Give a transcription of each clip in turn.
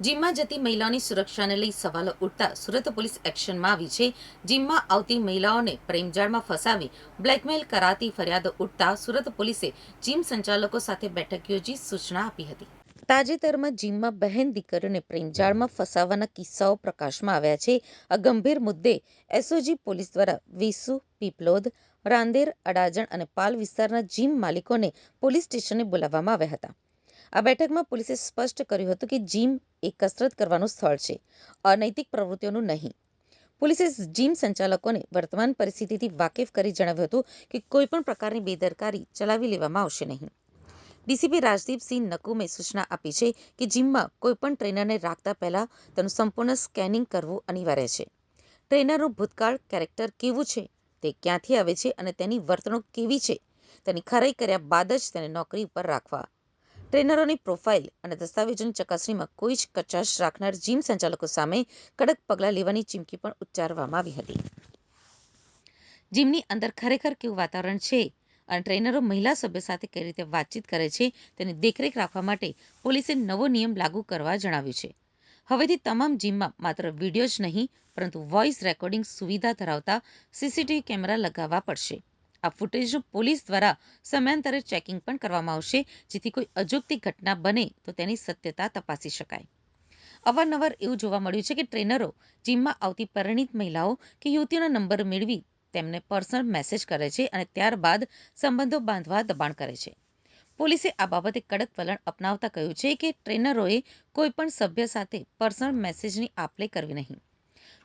જીમમાં જતી મહિલાઓની સુરક્ષાને લઈ સવાલો ઉઠતા સુરત પોલીસ એક્શનમાં આવી છે. જીમમાં આવતી મહિલાઓને પ્રેમજાળમાં ફસાવી બ્લેકમેલ કરાતી ફરિયાદો ઉઠતા સુરત પોલીસે જીમ સંચાલકો સાથે બેઠક યોજી સૂચના આપી હતી. તાજેતરમાં જીમમાં બહેન દીકરીઓને પ્રેમજાળમાં ફસાવાના કિસ્સાઓ પ્રકાશમાં આવ્યા છે. આ ગંભીર મુદ્દે એસઓજી પોલીસ દ્વારા વેસુ, પીપલોદ, રાંદેર, અડાજણ અને પાલ વિસ્તારના જીમ માલિકોને પોલીસ સ્ટેશને બોલાવવામાં આવ્યા હતા. આ બેઠકમાં પોલીસે સ્પષ્ટ કર્યું હતું કે જીમ એ કસરત કરવાનું સ્થળ છે, અનૈતિક પ્રવૃત્તિઓનું નહીં. પોલીસે જીમ સંચાલકોને વર્તમાન પરિસ્થિતિથી વાકેફ કરી જણાવ્યું હતું કે કોઈપણ પ્રકારની બેદરકારી ચલાવી લેવામાં આવશે નહીં. ડીસીપી રાજદીપસિંહ નકુમે સૂચના આપી છે કે જીમમાં કોઈપણ ટ્રેનરને રાખતા પહેલા તેનું સંપૂર્ણ સ્કેનિંગ કરવું અનિવાર્ય છે. ટ્રેનરનું ભૂતકાળ, કેરેક્ટર કેવું છે, તે ક્યાંથી આવે છે અને તેની વર્તણૂક કેવી છે, તેની ખરાઈ કર્યા બાદ જ તેને નોકરી ઉપર રાખવા. ટ્રેનરોની પ્રોફાઇલ અને દસ્તાવેજોની ચકાસણીમાં કોઈ જ કચાશ રાખનાર જીમ સંચાલકો સામે કડક પગલાં લેવાની ચીમકી પણ ઉચ્ચારવામાં આવી હતી. જીમની અંદર ખરેખર કેવું વાતાવરણ છે અને ટ્રેનરો મહિલા સભ્યો સાથે કઈ રીતે વાતચીત કરે છે તેની દેખરેખ રાખવા માટે પોલીસે નવો નિયમ લાગુ કરવા જણાવ્યું છે. હવેથી તમામ જીમમાં માત્ર વિડીયો જ નહીં પરંતુ વોઇસ રેકોર્ડિંગ સુવિધા ધરાવતા સીસીટીવી કેમેરા લગાવવા પડશે. આ ફૂટેજનું પોલીસ દ્વારા સમયાંતરે ચેકિંગ પણ કરવામાં આવશે, જેથી કોઈ અજુગતી ઘટના બને તો તેની સત્યતા તપાસી શકાય. અવારનવાર એવું જોવા મળ્યું છે કે ટ્રેનરો જીમમાં આવતી પરિણીત મહિલાઓ કે યુવતીઓના નંબર મેળવી તેમને પર્સનલ મેસેજ કરે છે અને ત્યારબાદ સંબંધો બાંધવા દબાણ કરે છે. પોલીસે આ બાબતે કડક વલણ અપનાવતા કહ્યું છે કે ટ્રેનરોએ કોઈ પણ સભ્ય સાથે પર્સનલ મેસેજની આપ-લે કરવી નહીં.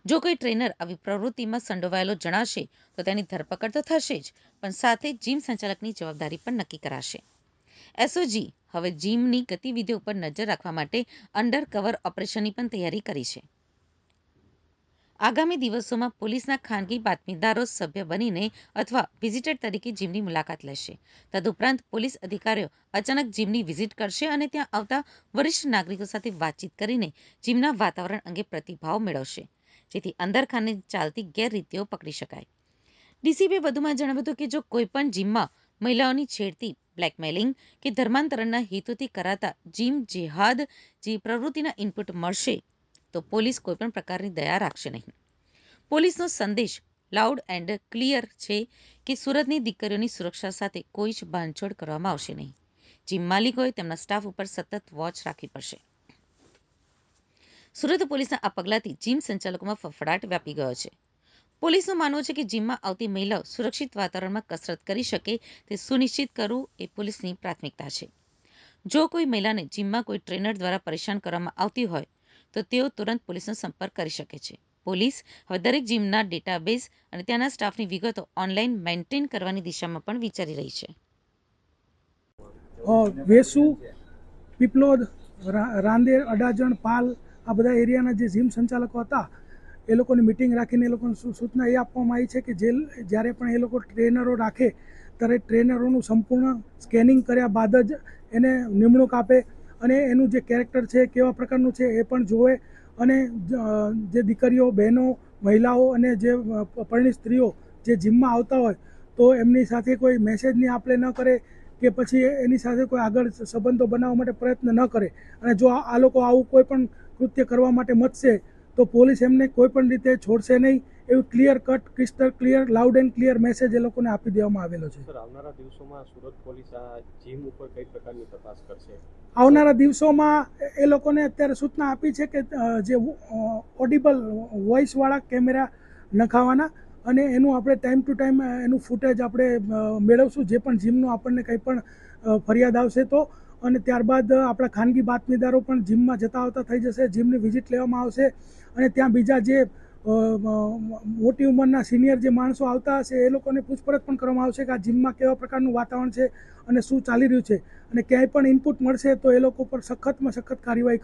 જો કોઈ ટ્રેનર આવી પ્રવૃત્તિમાં સંડોવાયેલો જણાશે તો તેની ધરપકડ તો થશે જ, પણ સાથે જીમ સંચાલકની જવાબદારી પણ નક્કી કરાશે. એસઓજી હવે જીમની ગતિવિધિઓ પર નજર રાખવા માટે અંડર કવર ઓપરેશનની પણ તૈયારી કરી છે. આગામી દિવસોમાં પોલીસના ખાનગી બાતમીદારો સભ્ય બનીને અથવા વિઝિટર તરીકે જીમની મુલાકાત લેશે. તદુપરાંત પોલીસ અધિકારીઓ અચાનક જીમની વિઝિટ કરશે અને ત્યાં આવતા વરિષ્ઠ નાગરિકો સાથે વાતચીત કરીને જીમના વાતાવરણ અંગે પ્રતિભાવ મેળવશે, જેથી અંદરખાને ચાલતી ગેરરીતિઓ પકડી શકાય. ડીસીપીએ વધુમાં જણાવ્યું હતું કે જો કોઈ પણ જીમમાં મહિલાઓની છેડતી, બ્લેકમેલિંગ કે ધર્માંતરણના હેતુથી કરાતા જીમ જેહાદ જેવી પ્રવૃત્તિના ઇનપુટ મળશે તો પોલીસ કોઈપણ પ્રકારની દયા રાખશે નહીં. પોલીસનો સંદેશ લાઉડ એન્ડ ક્લિયર છે કે સુરતની દીકરીઓની સુરક્ષા સાથે કોઈ જ બાંધછોડ કરવામાં આવશે નહીં. જીમ માલિકોએ તેમના સ્ટાફ ઉપર સતત વોચ રાખવી પડશે. સુરત પોલીસના આ પગલાંથી જીમ સંચાલકોમાં ફફડાટ વ્યાપી ગયો છે. પોલીસનું માનવું છે કે જીમમાં આવતી મહિલાઓ સુરક્ષિત વાતાવરણમાં કસરત કરી શકે તે સુનિશ્ચિત કરવું એ પોલીસની પ્રાથમિકતા છે. જો કોઈ મહિલાને જીમમાં કોઈ ટ્રેનર દ્વારા પરેશાન કરવામાં આવતી હોય તો તેઓ તુરંત પોલીસનો સંપર્ક કરી શકે છે. પોલીસ હવે દરેક જીમના ડેટાબેઝ અને ત્યાંના સ્ટાફની વિગતો ઓનલાઈન મેન્ટેન કરવાની દિશામાં પણ વિચારી રહી છે. વેસુ, પીપલોદ, રાંદેર, અડાજણ, પાલ આ બધા એરિયાના જે જીમ સંચાલકો હતા એ લોકોની મિટિંગ રાખીને એ લોકોને સૂચના એ આપવામાં આવી છે કે જ્યારે પણ એ લોકો ટ્રેનરો રાખે ત્યારે ટ્રેનરોનું સંપૂર્ણ સ્કેનિંગ કર્યા બાદ જ એને નિમણૂક આપે અને એનું જે કેરેક્ટર છે કેવા પ્રકારનું છે એ પણ જોવે અને જે દીકરીઓ, બહેનો, મહિલાઓ અને જે પરિણીત સ્ત્રીઓ જે જીમમાં આવતા હોય તો એમની સાથે કોઈ મેસેજની આપ-લે ન કરે કે પછી એની સાથે કોઈ આગળ સંબંધો બનાવવા માટે પ્રયત્ન ન કરે અને જો આ લોકો આવું કોઈ પણ કૃત્ય કરવા માટે મથશે તો પોલીસ એમને કોઈ પણ રીતે છોડશે નહીં, એવું clear cut, crystal clear, loud and clear message એ લોકોને આપી દેવામાં આવેલો છે. સર, આવનારા દિવસોમાં સુરત પોલીસ આ જીમ ઉપર કઈ પ્રકારની તપાસ કરશે? આવનારા દિવસોમાં એ લોકોને અત્યારે સૂચના આપી છે કે જે ઓડિબલ વોઇસવાળા કેમેરા નખાવવાના અને એનું આપણે ટાઈમ ટુ ટાઈમ એનું ફૂટેજ આપણે મેળવશું જે પણ જીમનું આપણને કંઈ પણ ફરિયાદ આવશે તો. અને ત્યારબાદ આપણા ખાનગી બાતમીદારો પણ જીમમાં જતા આવતા થઈ જશે, જીમની વિઝિટ લેવામાં આવશે અને ત્યાં બીજા જે મોટી ઉંમરના સિનિયર જે માણસો આવતા હશે એ લોકોને પૂછપરછ પણ કરવામાં આવશે કે આ જીમમાં કેવા પ્રકારનું વાતાવરણ છે અને શું ચાલી રહ્યું છે અને ક્યાંય પણ ઇનપુટ મળશે તો એ લોકો પર સખતમાં સખત કાર્યવાહી